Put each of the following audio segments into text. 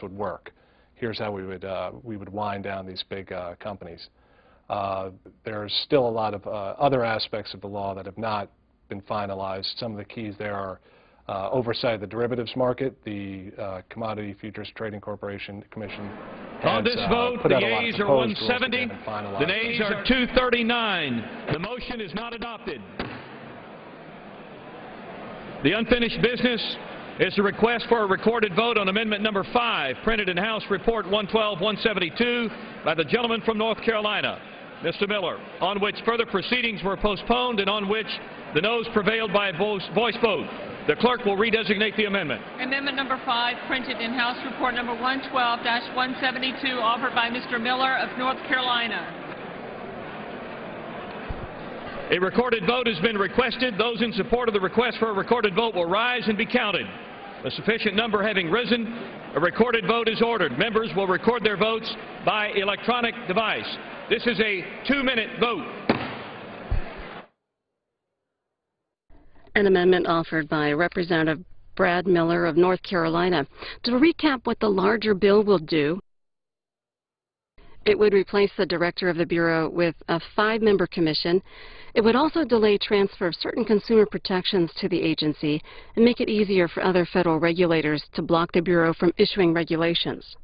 would work. Here's how we would wind down these big companies. There's still a lot of other aspects of the law that have not been finalized. Some of the keys there are oversight of the derivatives market. The Commodity Futures Trading Commission has on this vote, the yeas are 170, the nays are 239. The motion is not adopted. The unfinished business is a request for a recorded vote on amendment number 5, printed in House Report 112-172 by the gentleman from North Carolina, Mr. Miller, on which further proceedings were postponed and on which the noes prevailed by a voice vote. The clerk will redesignate the amendment. Amendment number 5, printed in House Report number 112-172, offered by Mr. Miller of North Carolina. A recorded vote has been requested. Those in support of the request for a recorded vote will rise and be counted. A sufficient number having risen, a recorded vote is ordered. Members will record their votes by electronic device. This is a 2-minute vote. An amendment offered by Representative Brad Miller of North Carolina. To recap what the larger bill will do, it would replace the director of the Bureau with a 5-member commission. It would also delay transfer of certain consumer protections to the agency and make it easier for other federal regulators to block the Bureau from issuing regulations.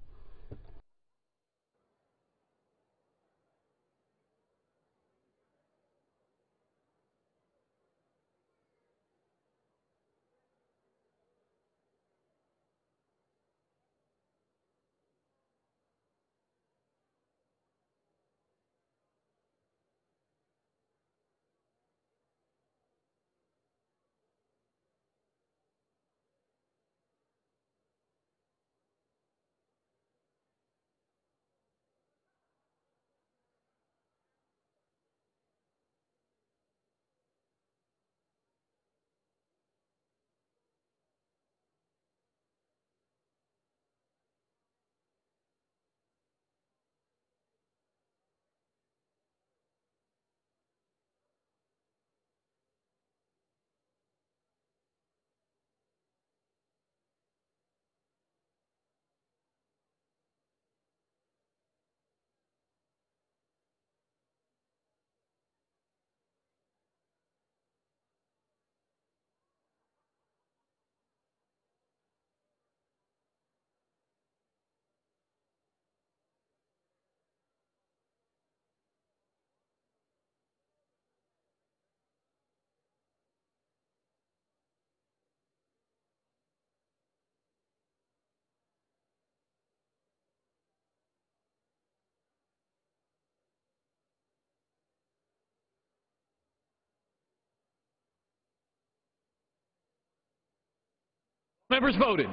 Members voted.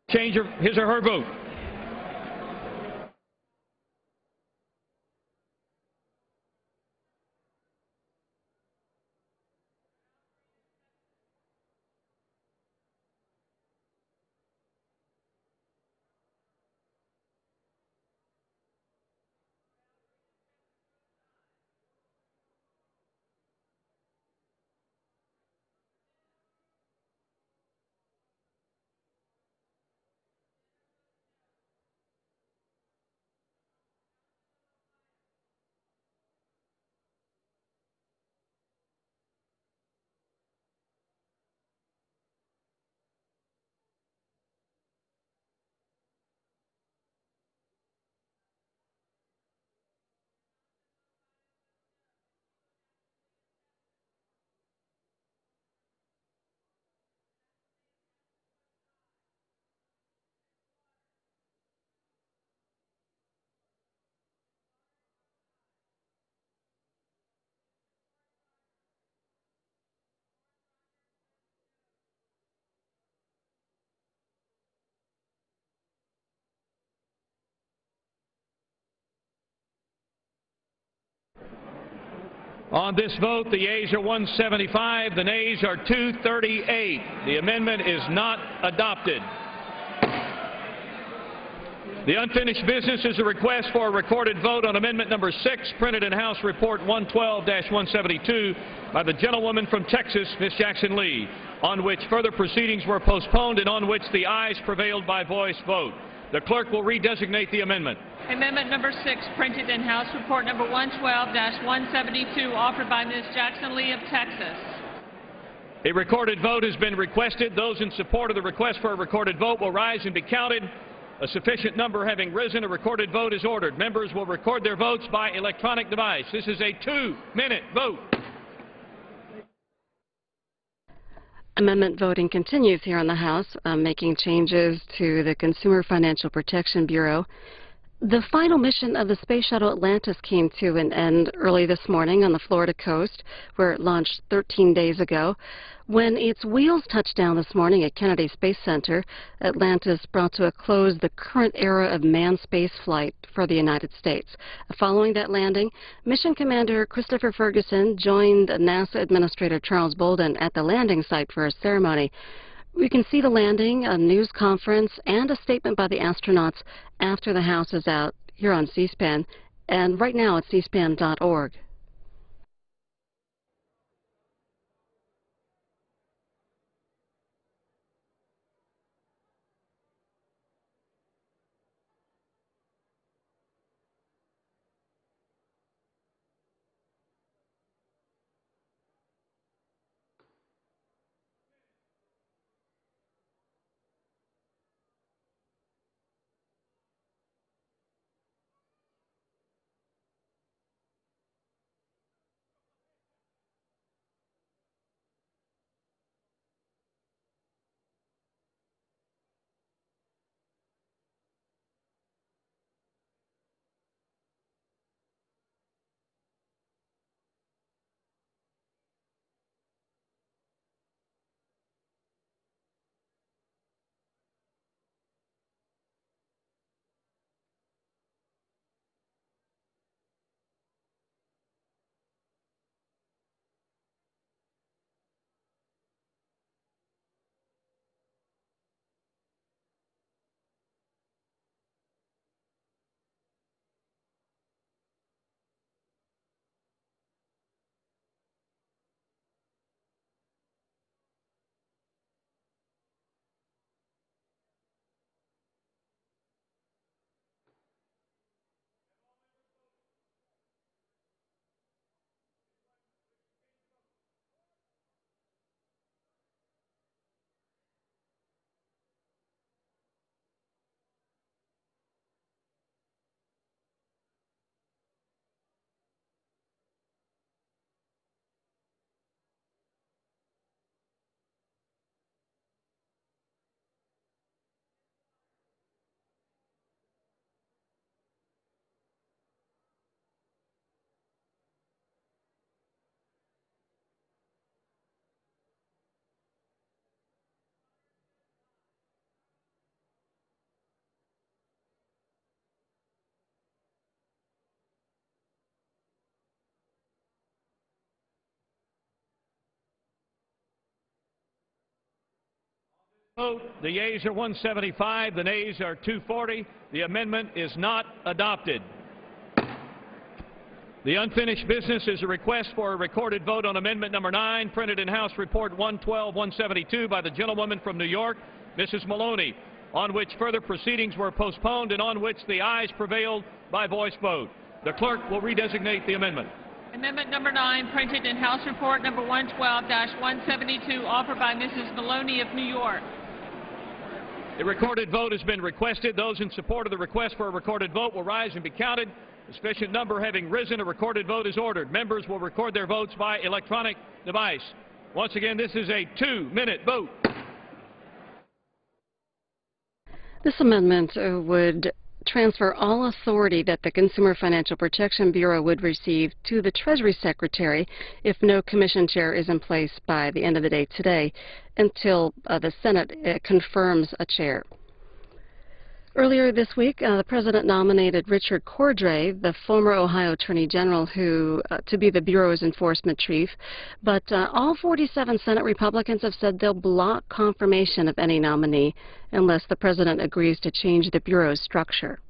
Change his or her vote. On this vote, the yeas are 175, the nays are 238. The amendment is not adopted. The unfinished business is a request for a recorded vote on amendment number 6, printed in House Report 112-172 by the gentlewoman from Texas, Ms. Jackson Lee. on which further proceedings were postponed and on which the ayes prevailed by voice vote. The clerk will redesignate the amendment. Amendment number 6, printed in House Report number 112-172, offered by Ms. Jackson Lee of Texas. A recorded vote has been requested. Those in support of the request for a recorded vote will rise and be counted. A sufficient number having risen, a recorded vote is ordered. Members will record their votes by electronic device. This is a 2-minute vote. Amendment voting continues here in the House, making changes to the Consumer Financial Protection Bureau. The final mission of the Space Shuttle Atlantis came to an end early this morning on the Florida coast, where it launched 13 days ago. When its wheels touched down this morning at Kennedy Space Center, Atlantis brought to a close the current era of manned space flight for the United States. Following that landing, Mission Commander Christopher Ferguson joined NASA Administrator Charles Bolden at the landing site for a ceremony. We can see the landing, a news conference, and a statement by the astronauts after the House is out here on C-SPAN, and right now at cspan.org. Vote. The yeas are 175, the nays are 240. The amendment is not adopted. The unfinished business is a request for a recorded vote on amendment number 9, printed in House Report 112-172 by the gentlewoman from New York, Mrs. Maloney, on which further proceedings were postponed and on which the ayes prevailed by voice vote. The clerk will redesignate the amendment. Amendment number 9, printed in House Report number 112-172, offered by Mrs. Maloney of New York. A recorded vote has been requested. Those in support of the request for a recorded vote will rise and be counted. A sufficient number having risen, a recorded vote is ordered. Members will record their votes by electronic device. Once again, this is a 2-minute vote. This amendment would transfer all authority that the Consumer Financial Protection Bureau would receive to the Treasury Secretary if no commission chair is in place by the end of the day today until the Senate confirms a chair. Earlier this week, the President nominated Richard Cordray, the former Ohio Attorney General, to be the Bureau's enforcement chief. But all 47 Senate Republicans have said they'll block confirmation of any nominee unless the President agrees to change the Bureau's structure.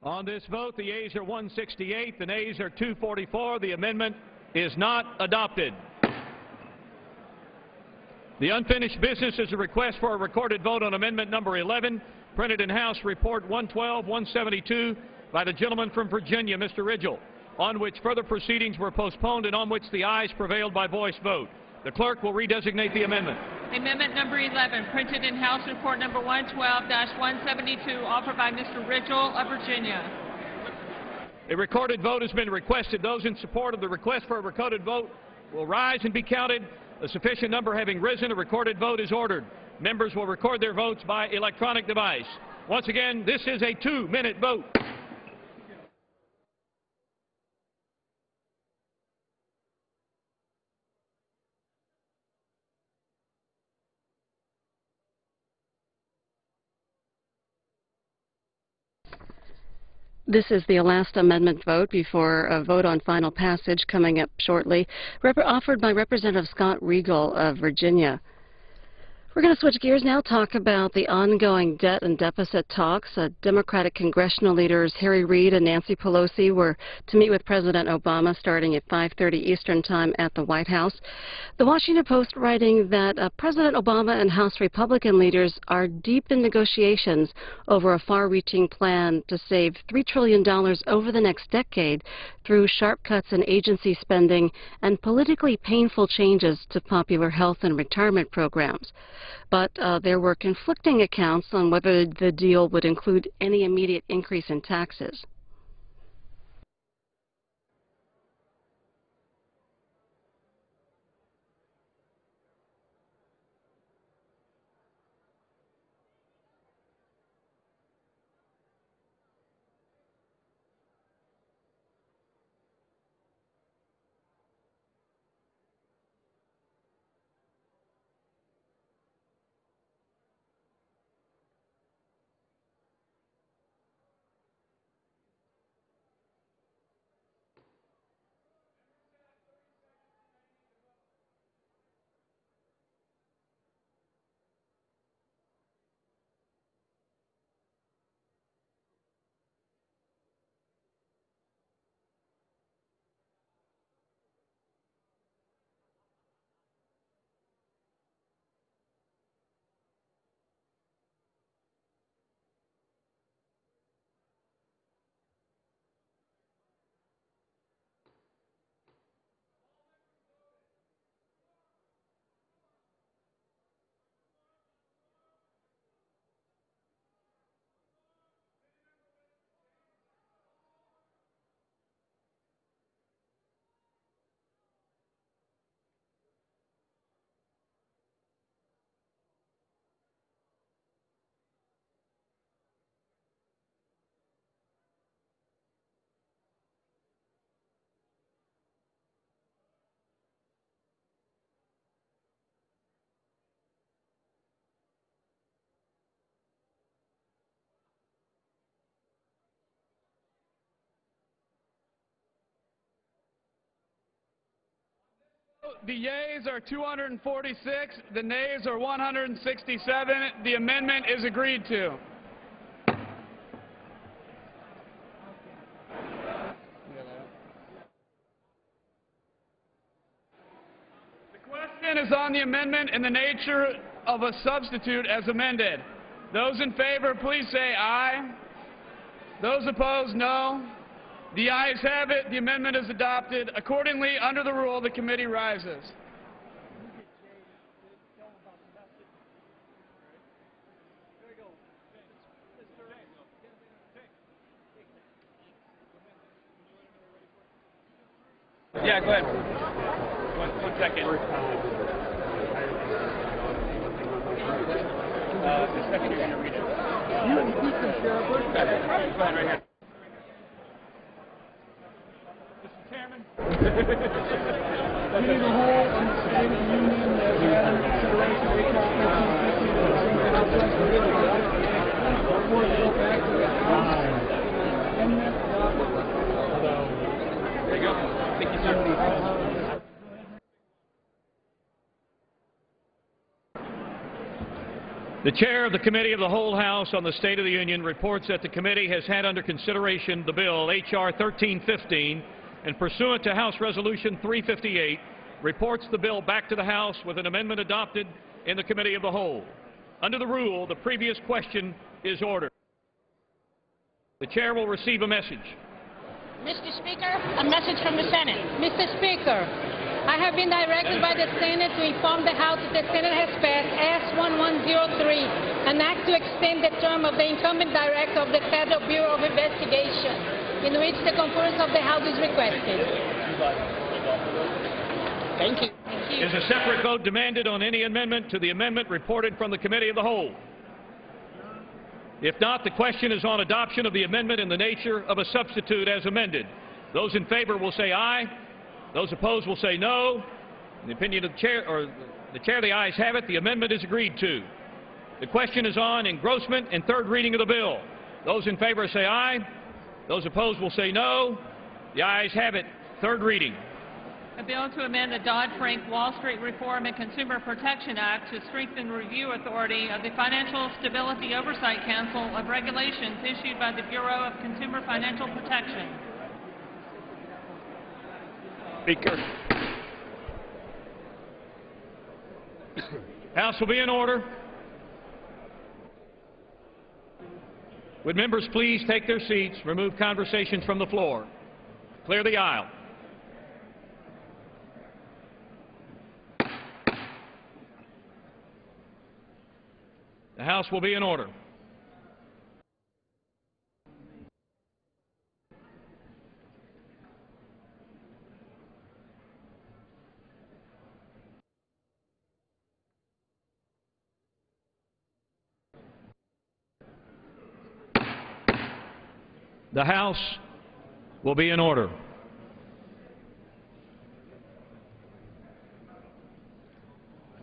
On this vote, the yeas are 168, the nays are 244. The amendment is not adopted. The unfinished business is a request for a recorded vote on amendment number 11, printed in House Report 112-172 by the gentleman from Virginia, Mr. Ridgell, on which further proceedings were postponed and on which the ayes prevailed by voice vote. The clerk will redesignate the amendment. Amendment number 11, printed in House Report number 112-172, offered by Mr. Ridgell of Virginia. A recorded vote has been requested. Those in support of the request for a recorded vote will rise and be counted. A sufficient number having risen, a recorded vote is ordered. Members will record their votes by electronic device. Once again, this is a 2-minute vote. This is the last amendment vote before a vote on final passage coming up shortly, offered by Representative Scott Riegel of Virginia. We're going to switch gears now, talk about the ongoing debt and deficit talks. Democratic congressional leaders Harry Reid and Nancy Pelosi were to meet with President Obama starting at 5:30 Eastern Time at the White House. The Washington Post writing that President Obama and House Republican leaders are deep in negotiations over a far-reaching plan to save $3 trillion over the next decade through sharp cuts in agency spending and politically painful changes to popular health and retirement programs. But there were conflicting accounts on whether the deal would include any immediate increase in taxes. The yeas are 246, the nays are 167. The amendment is agreed to. The question is on the amendment in the nature of a substitute as amended. Those in favor, please say aye. Those opposed, no. The ayes have it. The amendment is adopted. Accordingly, under the rule, the committee rises. Yeah, go ahead. One second. The second you're going to read it. Go ahead, right here. Mr. Chairman. We need a whole State of the Union consideration There you go. Thank you, sir. The Chair of the Committee of the Whole House on the State of the Union reports that the committee has had under consideration the bill H.R. 1315 and pursuant to House Resolution 358 reports the bill back to the House with an amendment adopted in the Committee of the Whole. Under the rule, the previous question is ordered. The Chair will receive a message. Mr. Speaker, a message from the Senate. Mr. Speaker, I have been directed by the Senate to inform the House that the Senate has passed S-1103, an act to extend the term of the incumbent director of the Federal Bureau of Investigation, in which the concurrence of the House is requested. Thank you. Is a separate vote demanded on any amendment to the amendment reported from the Committee of the Whole? If not, the question is on adoption of the amendment in the nature of a substitute as amended. Those in favor will say aye. Those opposed will say no. In the opinion of the Chair, the ayes have it. The amendment is agreed to. The question is on engrossment and third reading of the bill. Those in favor say aye. Those opposed will say no. The ayes have it. Third reading. A bill to amend the Dodd-Frank Wall Street Reform and Consumer Protection Act to strengthen review authority of the Financial Stability Oversight Council of regulations issued by the Bureau of Consumer Financial Protection. Speaker. House will be in order. Would members please take their seats, remove conversations from the floor, clear the aisle. The House will be in order. The House will be in order.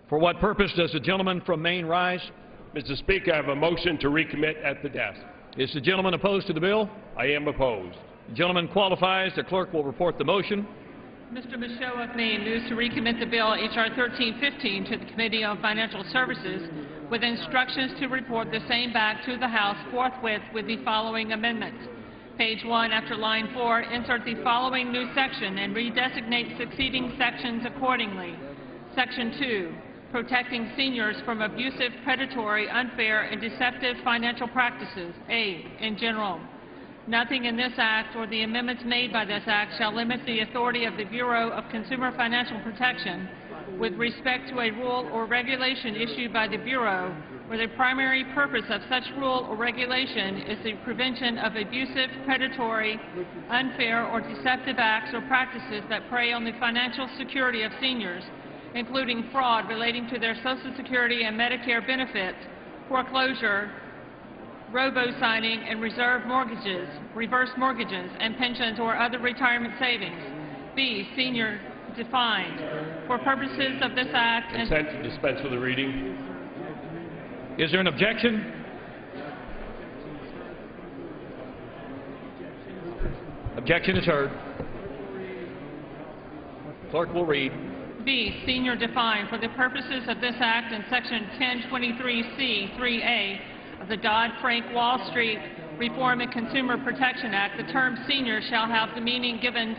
For what purpose does the gentleman from Maine rise? Mr. Speaker, I have a motion to recommit at the desk. Is the gentleman opposed to the bill? I am opposed. The gentleman qualifies. The clerk will report the motion. Mr. Michaud of Maine moves to recommit the bill H.R. 1315 to the Committee on Financial Services with instructions to report the same back to the House forthwith with the following amendments. Page 1, after line 4, insert the following new section and redesignate succeeding sections accordingly. Section 2, protecting seniors from abusive, predatory, unfair, and deceptive financial practices. A, in general. Nothing in this Act or the amendments made by this Act shall limit the authority of the Bureau of Consumer Financial Protection with respect to a rule or regulation issued by the Bureau where the primary purpose of such rule or regulation is the prevention of abusive, predatory, unfair, or deceptive acts or practices that prey on the financial security of seniors, including fraud relating to their Social Security and Medicare benefits, foreclosure, robo-signing and reverse mortgages, and pensions or other retirement savings. B, senior defined. For purposes of this Act and Consent to dispense with the reading. Is there an objection? Objection is heard. Clerk will read. B, senior defined. For the purposes of this Act and Section 1023C 3A of the Dodd-Frank Wall Street Reform and Consumer Protection Act, the term senior shall have the meaning given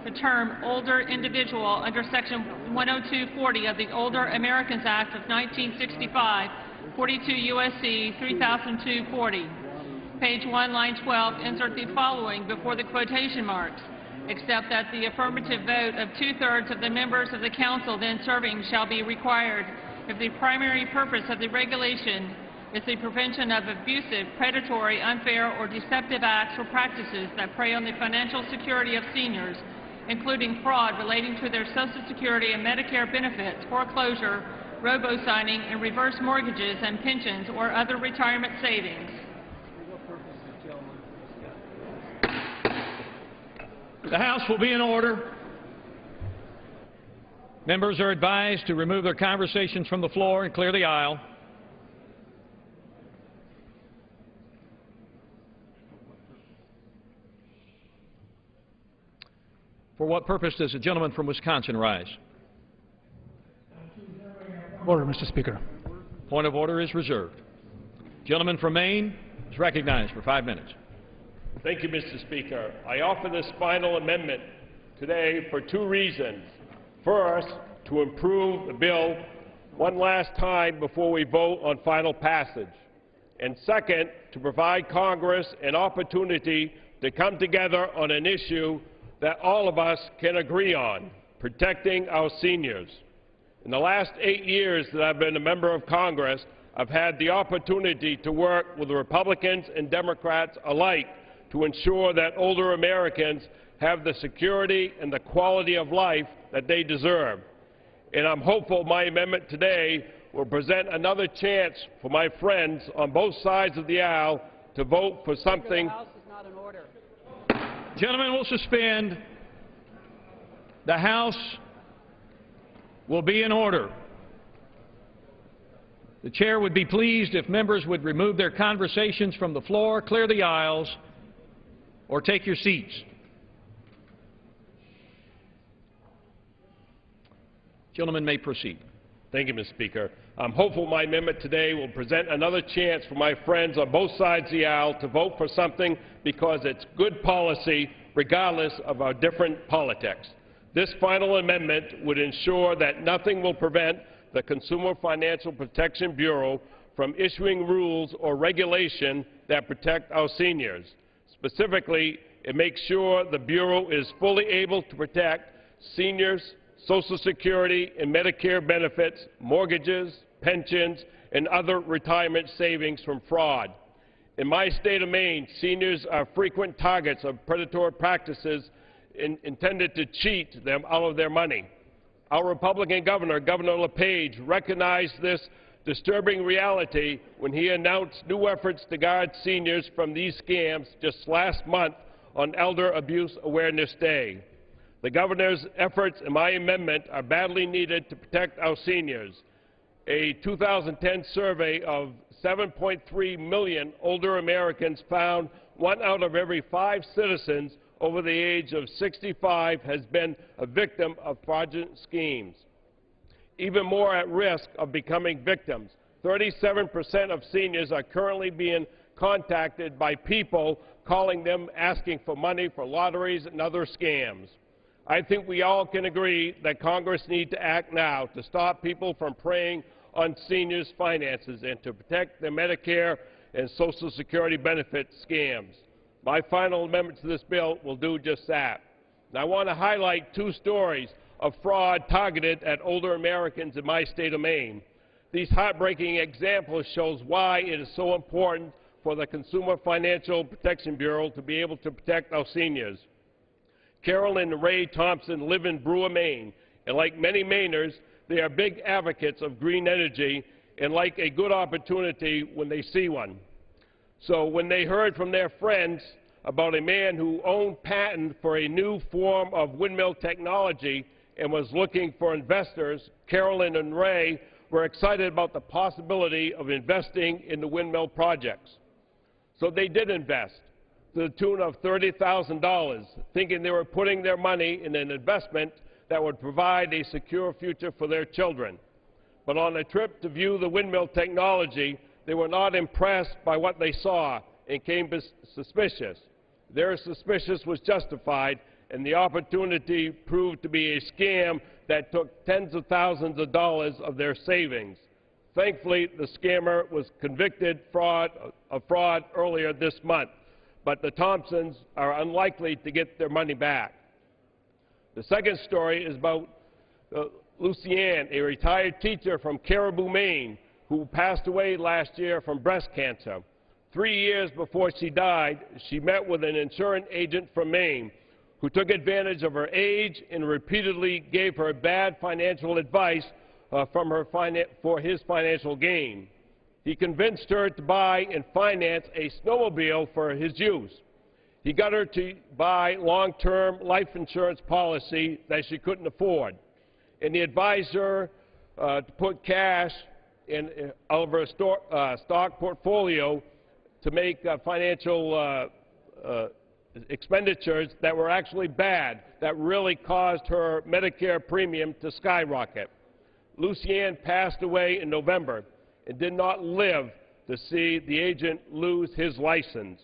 the term older individual under Section 10240 of the Older Americans Act of 1965, 42 U.S.C. 300240. Page 1, line 12, insert the following before the quotation marks. Except that the affirmative vote of 2/3 of the members of the Council then serving shall be required if the primary purpose of the regulation is the prevention of abusive, predatory, unfair, or deceptive acts or practices that prey on the financial security of seniors, including fraud relating to their Social Security and Medicare benefits, foreclosure, robo-signing, and reverse mortgages and pensions or other retirement savings. The House will be in order. Members are advised to remove their conversations from the floor and clear the aisle. For what purpose does the gentleman from Wisconsin rise? Order, Mr. Speaker. Point of order is reserved. Gentleman from Maine is recognized for 5 minutes. Thank you, Mr. Speaker. I offer this final amendment today for two reasons. First, to improve the bill one last time before we vote on final passage. And second, to provide Congress an opportunity to come together on an issue that all of us can agree on, protecting our seniors. In the last 8 years that I've been a member of Congress, I've had the opportunity to work with Republicans and Democrats alike to ensure that older Americans have the security and the quality of life that they deserve. And I'm hopeful my amendment today will present another chance for my friends on both sides of the aisle to vote for something. The House is not in order. Gentlemen, will suspend. The House will be in order. The chair would be pleased if members would remove their conversations from the floor, clear the aisles, or take your seats. Gentlemen may proceed. Thank you, Mr. Speaker. I'm hopeful my amendment today will present another chance for my friends on both sides of the aisle to vote for something because it's good policy regardless of our different politics. This final amendment would ensure that nothing will prevent the Consumer Financial Protection Bureau from issuing rules or regulation that protect our seniors. Specifically, it makes sure the Bureau is fully able to protect seniors' Social Security and Medicare benefits, mortgages, pensions, and other retirement savings from fraud. In my state of Maine, seniors are frequent targets of predatory practices intended to cheat them out of their money. Our Republican governor, Governor LePage, recognized this disturbing reality when he announced new efforts to guard seniors from these scams just last month on Elder Abuse Awareness Day. The governor's efforts and my amendment are badly needed to protect our seniors. A 2010 survey of 7.3 million older Americans found 1 out of every 5 citizens over the age of 65 has been a victim of fraudulent schemes. Even more at risk of becoming victims, 37% of seniors are currently being contacted by people calling them asking for money for lotteries and other scams. I think we all can agree that Congress needs to act now to stop people from preying on seniors' finances and to protect their Medicare and Social Security benefit scams. My final amendment to this bill will do just that. And I want to highlight 2 stories of fraud targeted at older Americans in my state of Maine. These heartbreaking examples shows why it is so important for the Consumer Financial Protection Bureau to be able to protect our seniors. Carol and Ray Thompson live in Brewer, Maine, and like many Mainers, they are big advocates of green energy and like a good opportunity when they see one. So when they heard from their friends about a man who owned patent for a new form of windmill technology and was looking for investors, Carolyn and Ray were excited about the possibility of investing in the windmill projects. So they did invest to the tune of $30,000, thinking they were putting their money in an investment that would provide a secure future for their children. But on a trip to view the windmill technology, they were not impressed by what they saw and came suspicious. Their suspicion was justified, and the opportunity proved to be a scam that took tens of thousands of dollars of their savings. Thankfully, the scammer was convicted of fraud earlier this month, but the Thompsons are unlikely to get their money back. The second story is about Lucianne, a retired teacher from Caribou, Maine, who passed away last year from breast cancer. 3 years before she died, she met with an insurance agent from Maine who took advantage of her age and repeatedly gave her bad financial advice for his financial gain. He convinced her to buy and finance a snowmobile for his use. He got her to buy long-term life insurance policy that she couldn't afford, and he advised her to put cash out of her stock portfolio to make financial expenditures that were actually bad, that really caused her Medicare premium to skyrocket. Lucianne passed away in November and did not live to see the agent lose his license.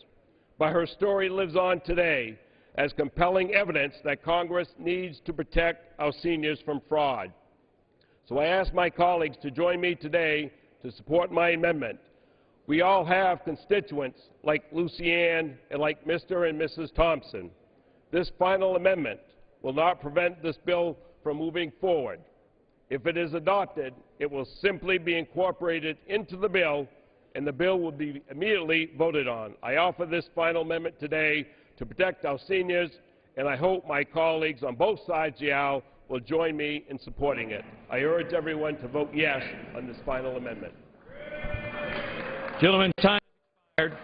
But her story lives on today as compelling evidence that Congress needs to protect our seniors from fraud. So I ask my colleagues to join me today to support my amendment. We all have constituents like Lucianne and like Mr. and Mrs. Thompson. This final amendment will not prevent this bill from moving forward. If it is adopted, it will simply be incorporated into the bill, and the bill will be immediately voted on. I offer this final amendment today to protect our seniors, and I hope my colleagues on both sides of the aisle will join me in supporting it. I urge everyone to vote yes on this final amendment. Gentlemen, time expired.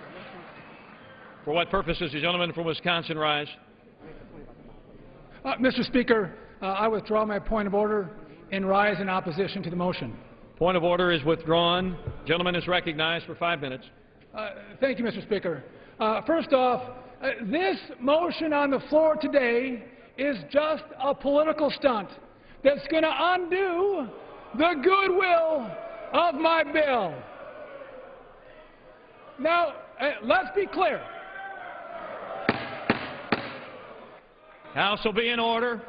For what purpose does the gentleman from Wisconsin rise? Mr. Speaker, I withdraw my point of order and rise in opposition to the motion. Point of order is withdrawn. Gentleman is recognized for 5 minutes. Thank you, Mr. Speaker. First off, this motion on the floor today is just a political stunt that's going to undo the goodwill of my bill. Now, let's be clear. House will be in order.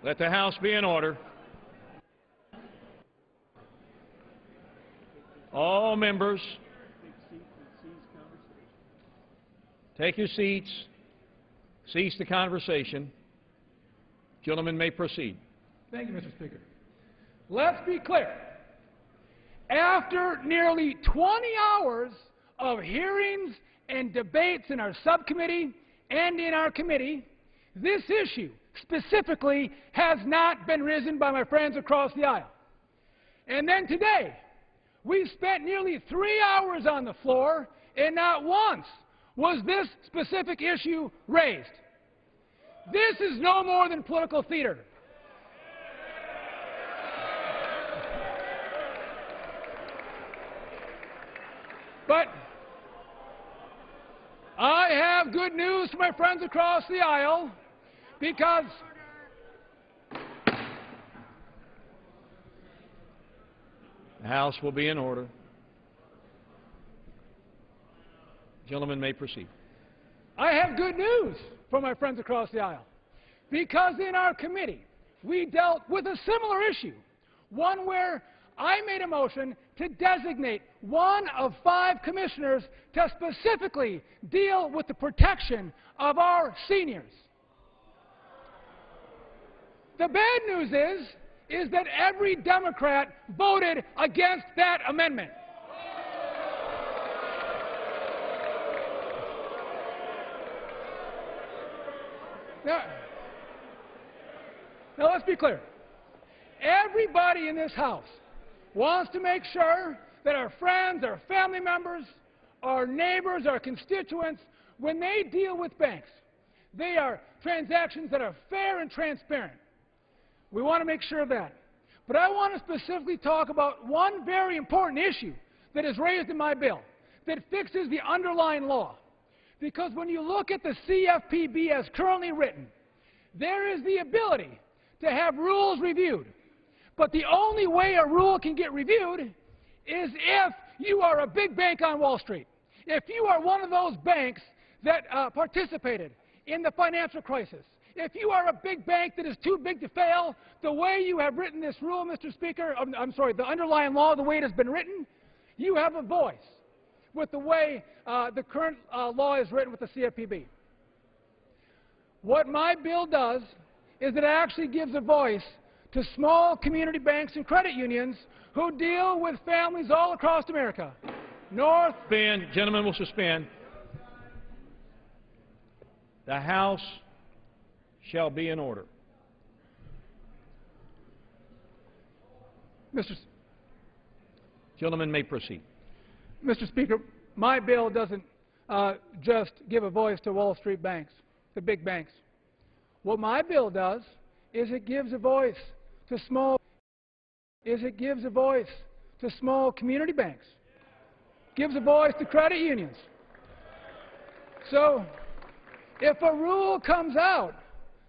Let the House be in order. All members, take your seats. Cease the conversation. Gentlemen may proceed. Thank you, Mr. Speaker. Let's be clear. After nearly 20 hours of hearings and debates in our subcommittee and in our committee, this issue specifically has not been risen by my friends across the aisle. And then today, we spent nearly 3 hours on the floor, and not once was this specific issue raised. This is no more than political theater. But I have good news for my friends across the aisle, because the House will be in order. Gentlemen may proceed. I have good news for my friends across the aisle, because in our committee we dealt with a similar issue, one where I made a motion to designate one of 5 commissioners to specifically deal with the protection of our seniors. The bad news is that every Democrat voted against that amendment. Now let's be clear. Everybody in this House wants to make sure that our friends, our family members, our neighbors, our constituents, when they deal with banks, they are transactions that are fair and transparent. We want to make sure of that. But I want to specifically talk about one very important issue that is raised in my bill that fixes the underlying law. Because when you look at the CFPB as currently written, there is the ability to have rules reviewed. But the only way a rule can get reviewed is if you are a big bank on Wall Street. If you are one of those banks that participated in the financial crisis, if you are a big bank that is too big to fail, the way you have written this rule, Mr. Speaker, the underlying law, the way it has been written, you have a voice with the way the current law is written with the CFPB. What my bill does is it actually gives a voice to small community banks and credit unions who deal with families all across America. Gentlemen will suspend. The House shall be in order. Gentlemen may proceed. Mr. Speaker, my bill doesn't just give a voice to Wall Street banks, the big banks. What my bill does is it gives a voice to small community banks, gives a voice to credit unions. So if a rule comes out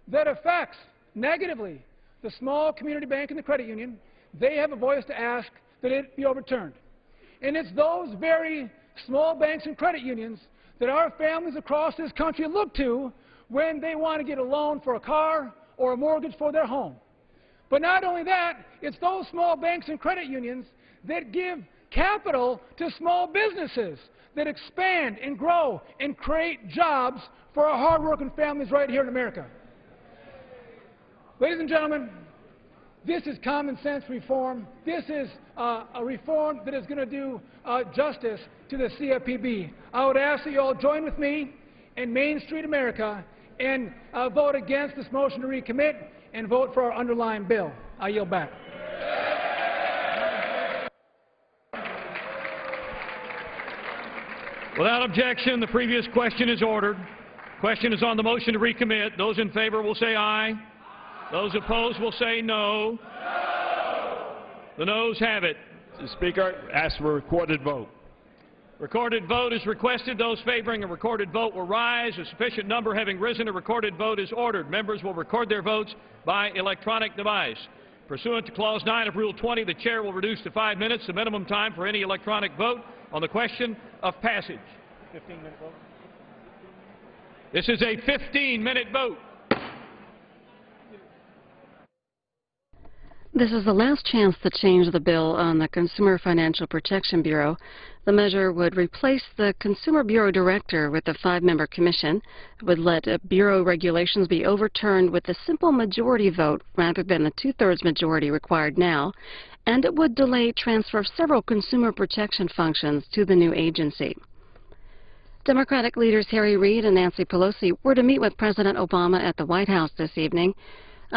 that affects negatively the small community bank and the credit union, they have a voice to ask that it be overturned. And it's those very small banks and credit unions that our families across this country look to when they want to get a loan for a car or a mortgage for their home. But not only that, it's those small banks and credit unions that give capital to small businesses that expand and grow and create jobs for our hardworking families right here in America. Ladies and gentlemen, this is common sense reform. This is a reform that is going to do justice to the CFPB. I would ask that you all join with me in Main Street America and vote against this motion to recommit and vote for our underlying bill. I yield back. Without objection, the previous question is ordered. Question is on the motion to recommit. Those in favor will say aye. Those opposed will say no. The noes have it. Mr. Speaker, ask for a recorded vote. Recorded vote is requested. Those favoring a recorded vote will rise. A sufficient number having risen, a recorded vote is ordered. Members will record their votes by electronic device. Pursuant to Clause 9 of Rule 20, the Chair will reduce to 5 minutes the minimum time for any electronic vote on the question of passage. 15-minute vote. This is a 15-minute vote. This is the last chance to change the bill on the Consumer Financial Protection Bureau. The measure would replace the Consumer Bureau Director with a 5-member commission. It would let Bureau regulations be overturned with a simple majority vote rather than the 2/3 majority required now. And it would delay transfer of several consumer protection functions to the new agency. Democratic leaders Harry Reid and Nancy Pelosi were to meet with President Obama at the White House this evening.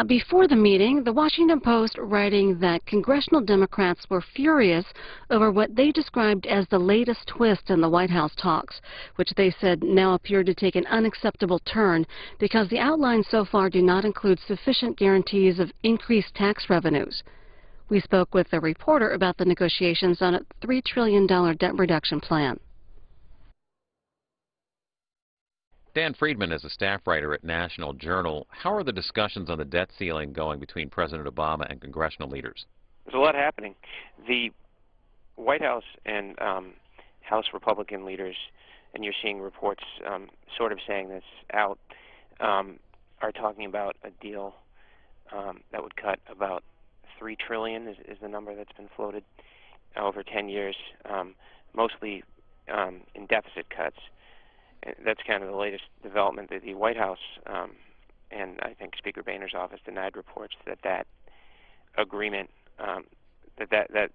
Before the meeting, the Washington Post writing that congressional Democrats were furious over what they described as the latest twist in the White House talks, which they said now appeared to take an unacceptable turn because the outlines so far do not include sufficient guarantees of increased tax revenues. We spoke with a reporter about the negotiations on a $3 trillion debt reduction plan. Dan Friedman is a staff writer at National Journal. How are the discussions on the debt ceiling going between President Obama and congressional leaders? There's a lot happening. The White House and House Republican leaders, and you're seeing reports sort of saying this out, are talking about a deal that would cut about $3 trillion is the number that's been floated over 10 years, mostly in deficit cuts. That's kind of the latest development that the White House and I think Speaker Boehner's office denied reports that agreement, that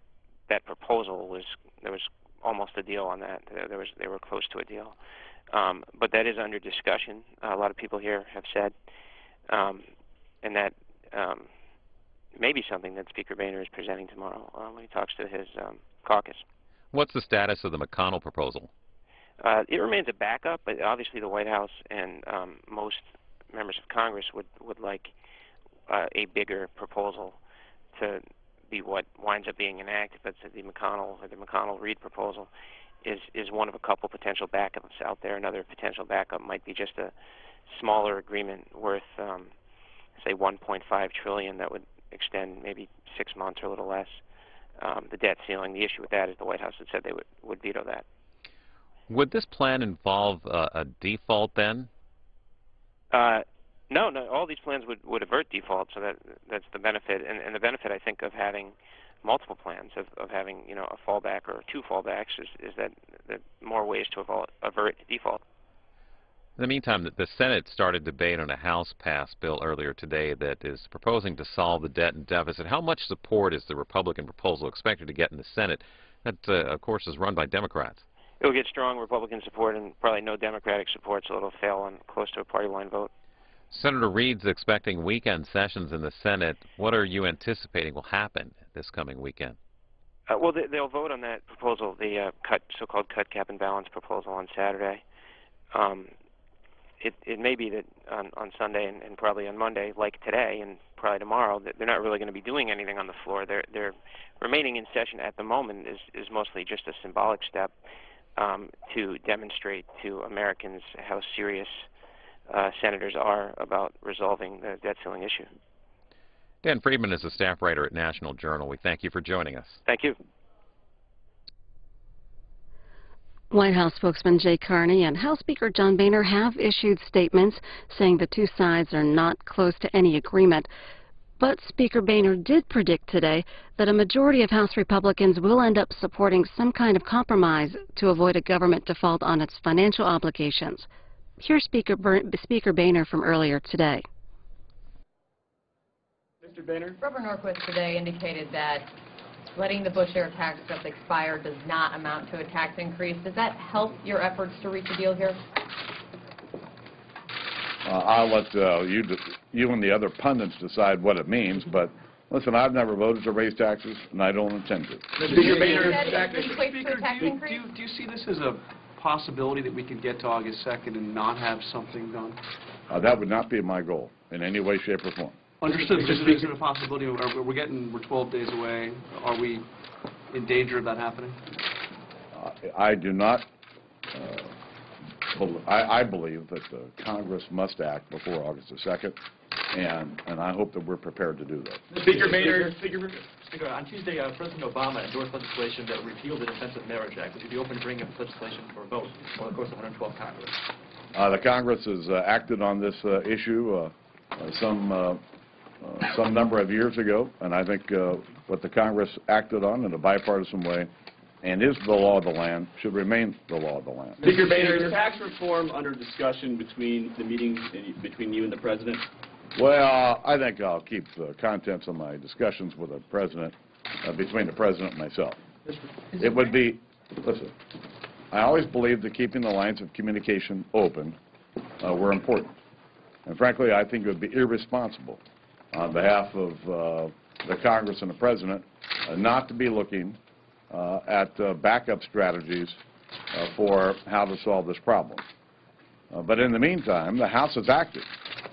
proposal there was almost a deal on that. They were close to a deal, but that is under discussion. A lot of people here have said, and that may be something that Speaker Boehner is presenting tomorrow when he talks to his caucus. What's the status of the McConnell proposal? It remains a backup, but obviously the White House and most members of Congress would like a bigger proposal to be what winds up being enacted. But the McConnell-Reed proposal is one of a couple potential backups out there. Another potential backup might be just a smaller agreement worth, say, $1.5 trillion that would extend maybe 6 months or a little less. The debt ceiling. The issue with that is the White House had said they would veto that. Would this plan involve a default then? No. All these plans would avert default, so that's the benefit. And the benefit, I think, of having multiple plans, of having a fallback or 2 fallbacks, is that there are more ways to avert default. In the meantime, the Senate started debate on a House-passed bill earlier today that is proposing to solve the debt and deficit. How much support is the Republican proposal expected to get in the Senate? That, of course, is run by Democrats. It'll get strong Republican support and probably no Democratic support, so it'll fail on close to a party line vote. Senator Reid's expecting weekend sessions in the Senate. What are you anticipating will happen this coming weekend? Well, they'll vote on that proposal, the so-called cut, cap, and balance proposal on Saturday. It may be that on Sunday and probably on Monday, like today and probably tomorrow, that they're not really going to be doing anything on the floor. They're remaining in session at the moment is mostly just a symbolic step to demonstrate to Americans how serious senators are about resolving the debt ceiling issue. Dan Friedman is a staff writer at National Journal. We thank you for joining us. Thank you. White House spokesman Jay Carney and House Speaker John Boehner have issued statements saying the two sides are not close to any agreement. But Speaker Boehner did predict today that a majority of House Republicans will end up supporting some kind of compromise to avoid a government default on its financial obligations. Here's Speaker Boehner from earlier today. Mr. Boehner? Reverend Norquist today indicated that letting the Bush-era tax cuts expire does not amount to a tax increase. Does that help your efforts to reach a deal here? I'll let you and the other pundits decide what it means, but listen, I've never voted to raise taxes, and I don't intend to. Speaker Boehner, do you see this as a possibility that we could get to August 2nd and not have something done? That would not be my goal in any way, shape, or form. Understood. Is it a possibility? We're 12 days away. Are we in danger of that happening? I do not. I believe that Congress must act before August the 2nd, and I hope that we're prepared to do that. Speaker Boehner. Speaker, on Tuesday, President Obama endorsed legislation that repealed the Defensive Marriage Act. Would you be open to bringing up this legislation for a vote over the course of 112 Congress? The Congress has acted on this issue some number of years ago, and I think what the Congress acted on in a bipartisan way and is the law of the land should remain the law of the land. Speaker Boehner, is tax reform under discussion between the meetings between you and the President? Well, I think I'll keep the contents of my discussions with the President, between the President and myself. It would be, listen, I always believed that keeping the lines of communication open were important. And frankly, I think it would be irresponsible on behalf of the Congress and the President not to be looking at backup strategies for how to solve this problem. But in the meantime, the House has acted.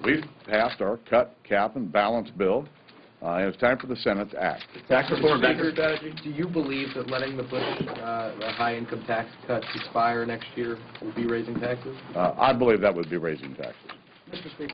We've passed our cut, cap, and balance bill, and it's time for the Senate to act. Tax reform strategy. Do you believe that letting the Bush high-income tax cuts expire next year will be raising taxes? I believe that would be raising taxes. Mr. Speaker.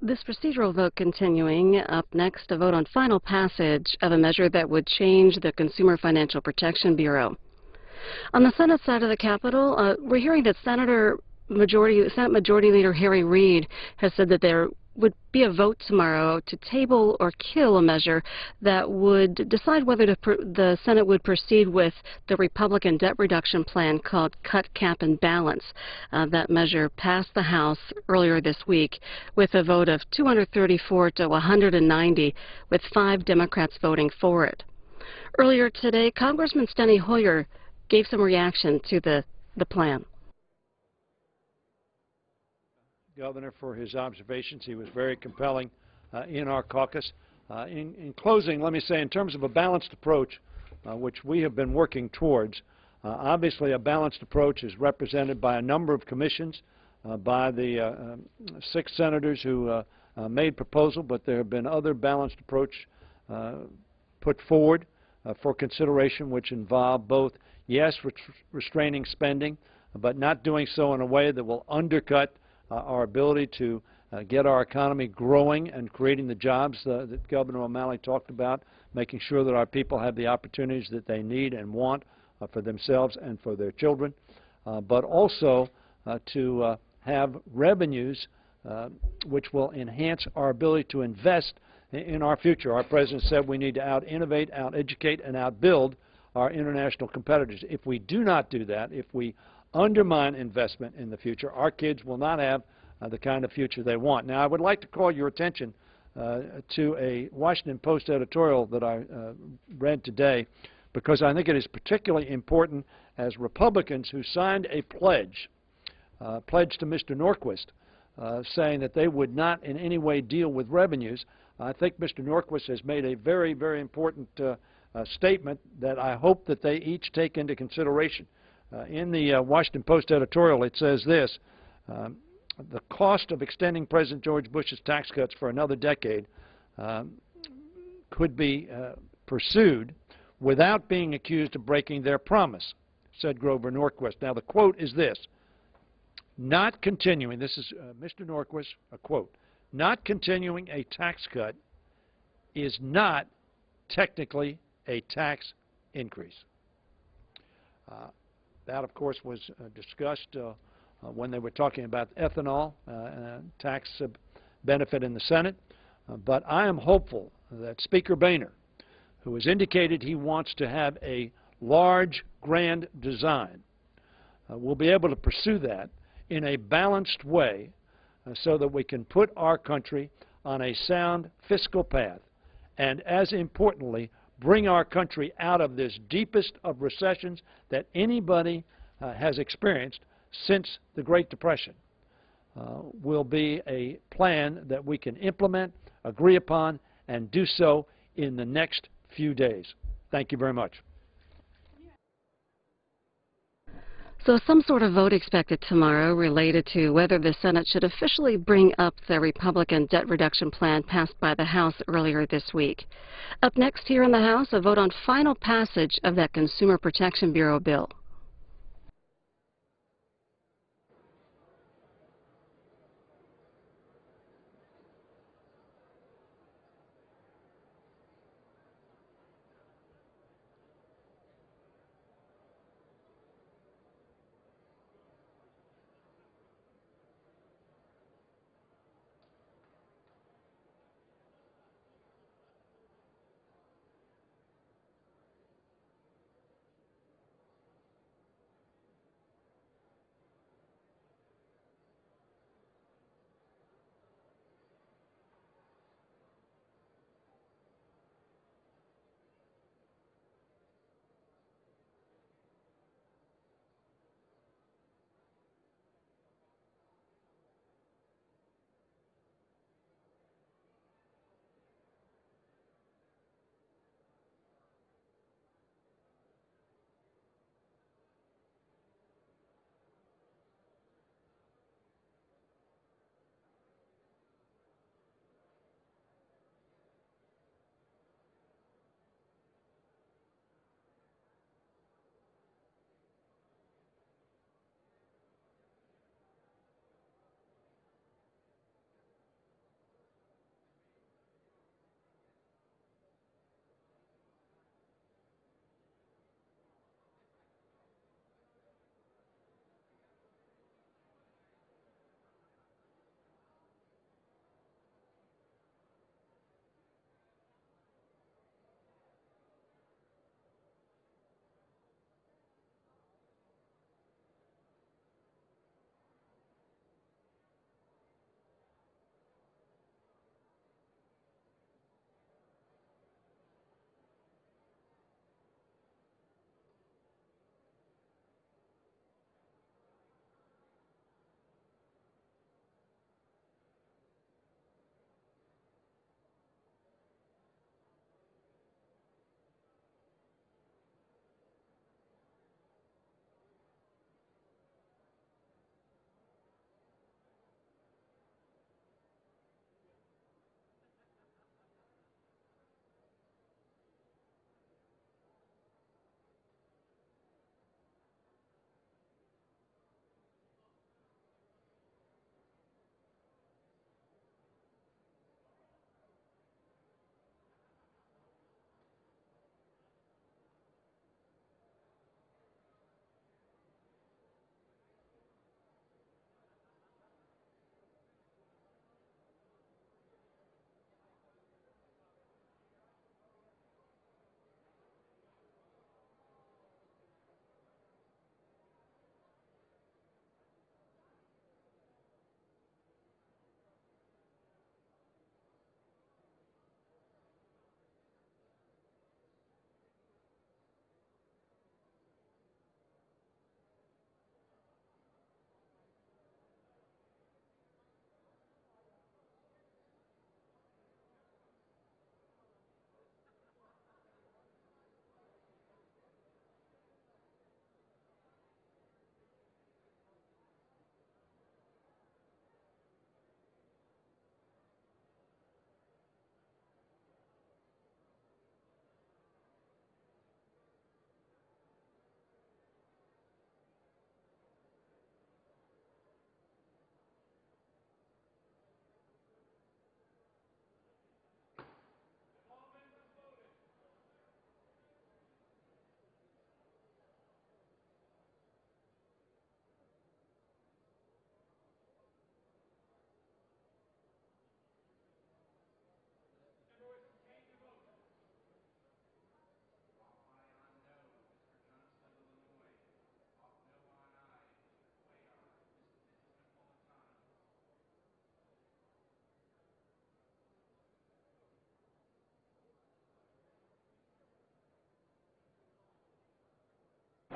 This procedural vote continuing. Up next, a vote on final passage of a measure that would change the Consumer Financial Protection Bureau. On the Senate side of the Capitol, we're hearing that Senate Majority Leader Harry Reid has said that there would be a vote tomorrow to table or kill a measure that would decide whether the Senate would proceed with the Republican debt reduction plan called Cut, Cap, and Balance. That measure passed the House earlier this week with a vote of 234 to 190, with 5 Democrats voting for it. Earlier today, Congressman Steny Hoyer gave some reaction to the plan. Governor, for his observations. He was very compelling in our caucus. In closing, let me say, in terms of a balanced approach, which we have been working towards, obviously a balanced approach is represented by a number of commissions by the 6 senators who made proposal, but there have been other balanced approach put forward for consideration, which involve both, yes, restraining spending, but not doing so in a way that will undercut our ability to get our economy growing and creating the jobs that Governor O'Malley talked about, making sure that our people have the opportunities that they need and want for themselves and for their children, but also to have revenues which will enhance our ability to invest in our future. Our President said we need to out-innovate, out-educate, and out-build our international competitors. If we do not do that, if we undermine investment in the future, our kids will not have the kind of future they want. Now, I would like to call your attention to a Washington Post editorial that I read today, because I think it is particularly important as Republicans who signed a pledge to Mr. Norquist, saying that they would not in any way deal with revenues. I think Mr. Norquist has made a very, very important statement that I hope that they each take into consideration. In the Washington Post editorial, it says this: the cost of extending President George Bush's tax cuts for another decade could be pursued without being accused of breaking their promise, said Grover Norquist. Now, the quote is this: not continuing, this is Mr. Norquist, a quote, not continuing a tax cut is not technically a tax increase. That, of course, was discussed when they were talking about ethanol tax benefit in the Senate. But I am hopeful that Speaker Boehner, who has indicated he wants to have a large, grand design, will be able to pursue that in a balanced way so that we can put our country on a sound fiscal path and, as importantly, bring our country out of this deepest of recessions that anybody has experienced since the Great Depression. Will be a plan that we can implement, agree upon, and do so in the next few days. Thank you very much. So some sort of vote expected tomorrow related to whether the Senate should officially bring up the Republican debt reduction plan passed by the House earlier this week. Up next here in the House, a vote on final passage of that Consumer Protection Bureau bill.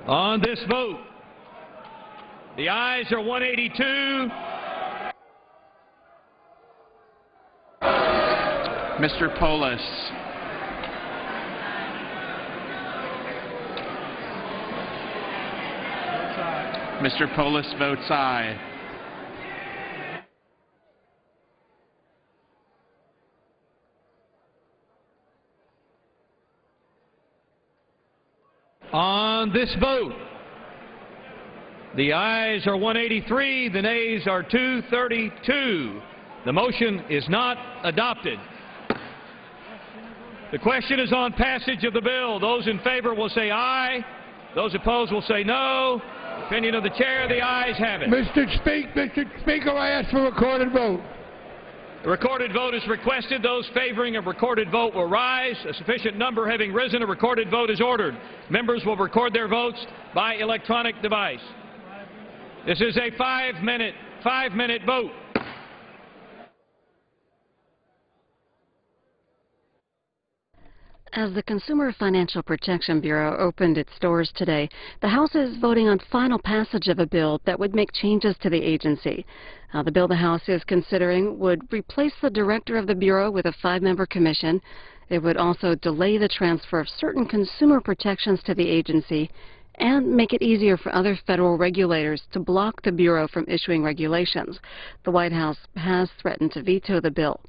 On this vote, the ayes are 182. Mr. Polis. Mr. Polis votes aye. On this vote, the ayes are 183, the nays are 232. The motion is not adopted. The question is on passage of the bill. Those in favor will say aye. Those opposed will say no. Opinion of the chair, the ayes have it. Mr. Speaker, I ask for a recorded vote. A recorded vote is requested. Those favoring a recorded vote will rise. A sufficient number having risen, a recorded vote is ordered. Members will record their votes by electronic device. This is a five-minute vote. As the Consumer Financial Protection Bureau opened its doors today, the House is voting on final passage of a bill that would make changes to the agency. The bill the House is considering would replace the director of the Bureau with a 5-member commission. It would also delay the transfer of certain consumer protections to the agency and make it easier for other federal regulators to block the Bureau from issuing regulations. The White House has threatened to veto the bill.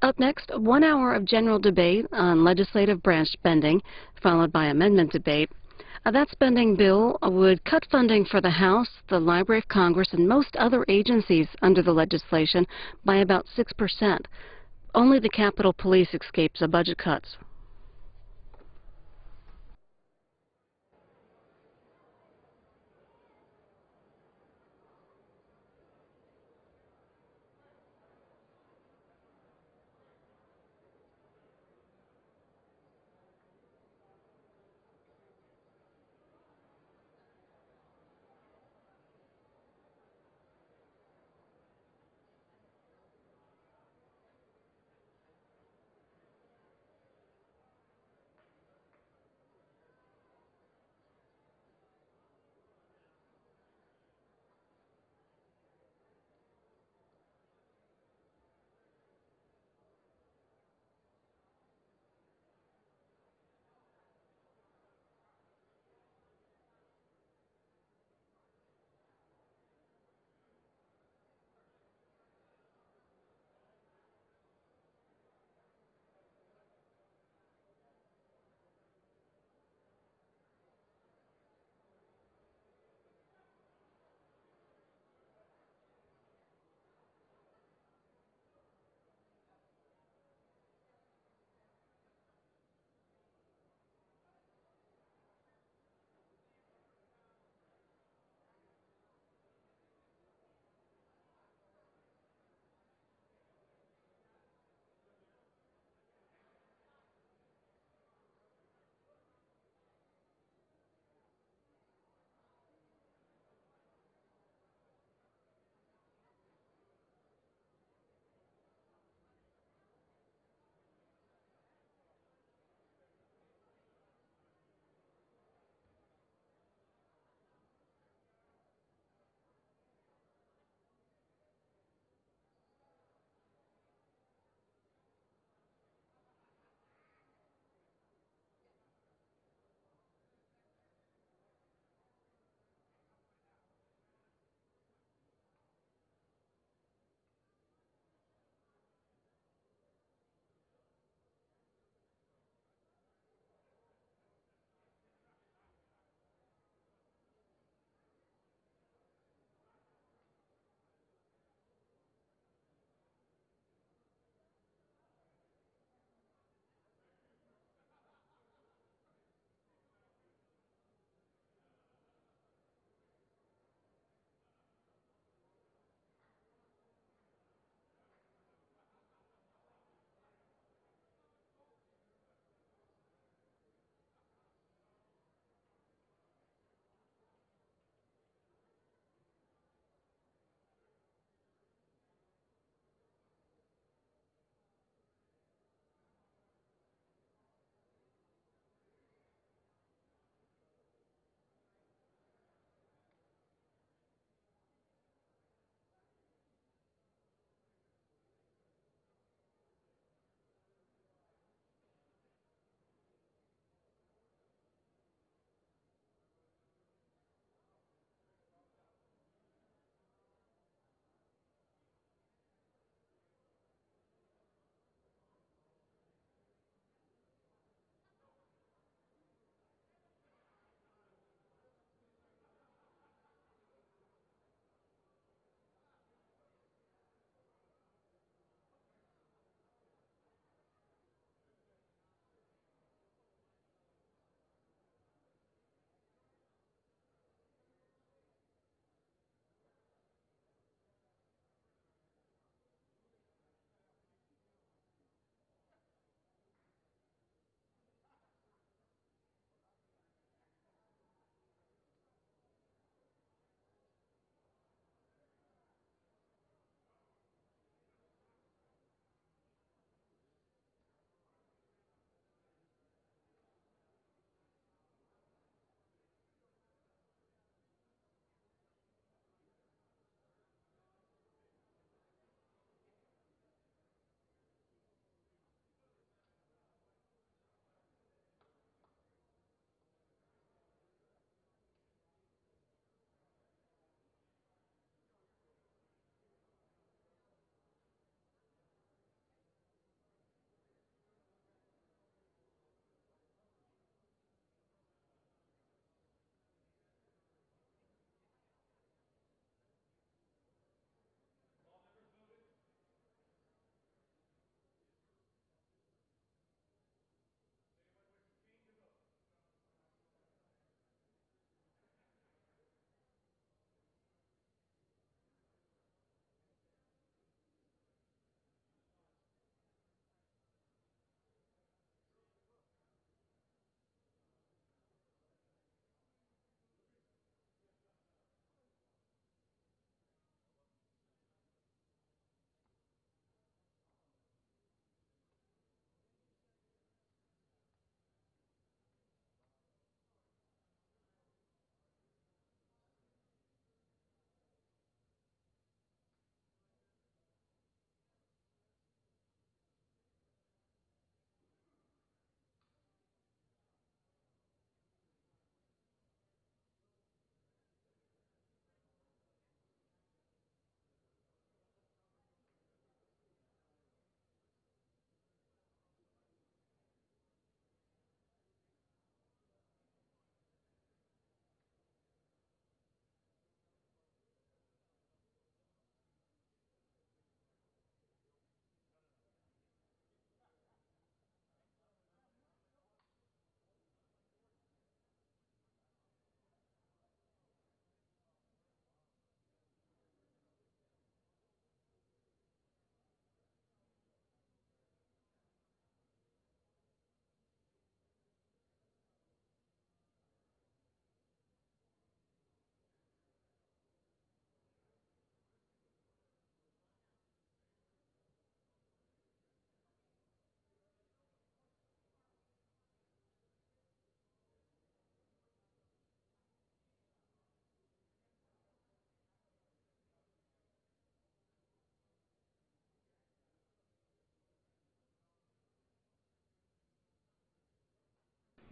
Up next, 1 hour of general debate on legislative branch spending, followed by amendment debate. That spending bill would cut funding for the House, the Library of Congress, and most other agencies under the legislation by about 6%. Only the Capitol Police escapes the budget cuts.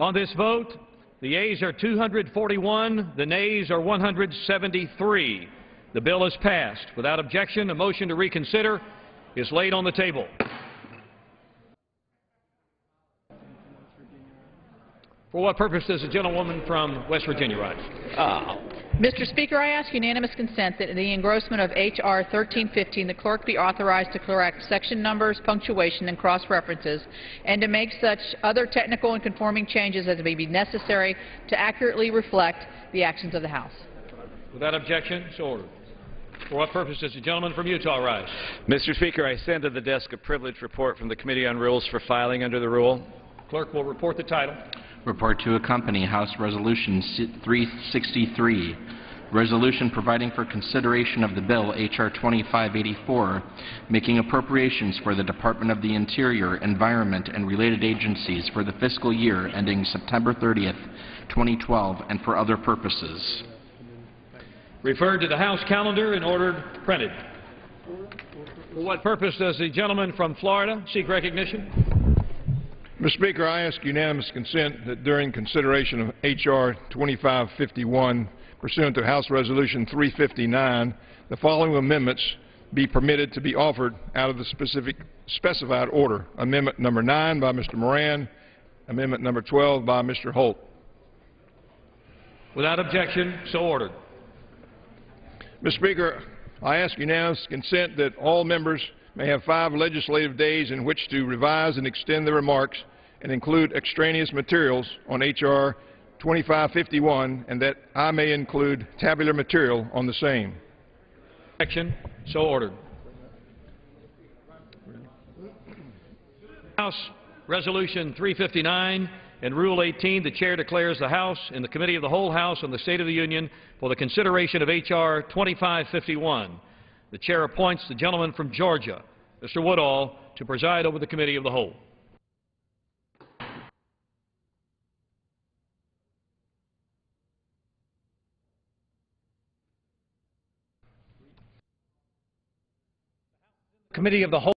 On this vote, the yeas are 241, the nays are 173. The bill is passed. Without objection, a motion to reconsider is laid on the table. For what purpose does the gentlewoman from West Virginia rise? Mr. Speaker, I ask unanimous consent that in the engrossment of H.R. 1315, the clerk be authorized to correct section numbers, punctuation, and cross-references, and to make such other technical and conforming changes as may be necessary to accurately reflect the actions of the House. Without objection, so ordered. For what purpose does the gentleman from Utah rise? Mr. Speaker, I send to the desk a privileged report from the Committee on Rules for filing under the rule. Clerk will report the title. Report to accompany House Resolution 363, resolution providing for consideration of the bill H.R. 2584, making appropriations for the Department of the Interior, Environment, and related agencies for the fiscal year ending September 30th, 2012, and for other purposes. Referred to the House calendar and ordered printed. For what purpose does the gentleman from Florida seek recognition? Mr. Speaker, I ask unanimous consent that during consideration of H.R. 2551, pursuant to House Resolution 359, the following amendments be permitted to be offered out of the specified order. Amendment number 9 by Mr. Moran, Amendment number 12 by Mr. Holt. Without objection, so ordered. Mr. Speaker, I ask unanimous consent that all members may have 5 legislative days in which to revise and extend their remarks and include extraneous materials on H.R. 2551, and that I may include tabular material on the same. Action, so ordered. House Resolution 359 and Rule 18, the Chair declares the House in the Committee of the Whole House on the State of the Union for the consideration of H.R. 2551. The Chair appoints the gentleman from Georgia, Mr. Woodall, to preside over the Committee of the Whole. Committee of the Whole.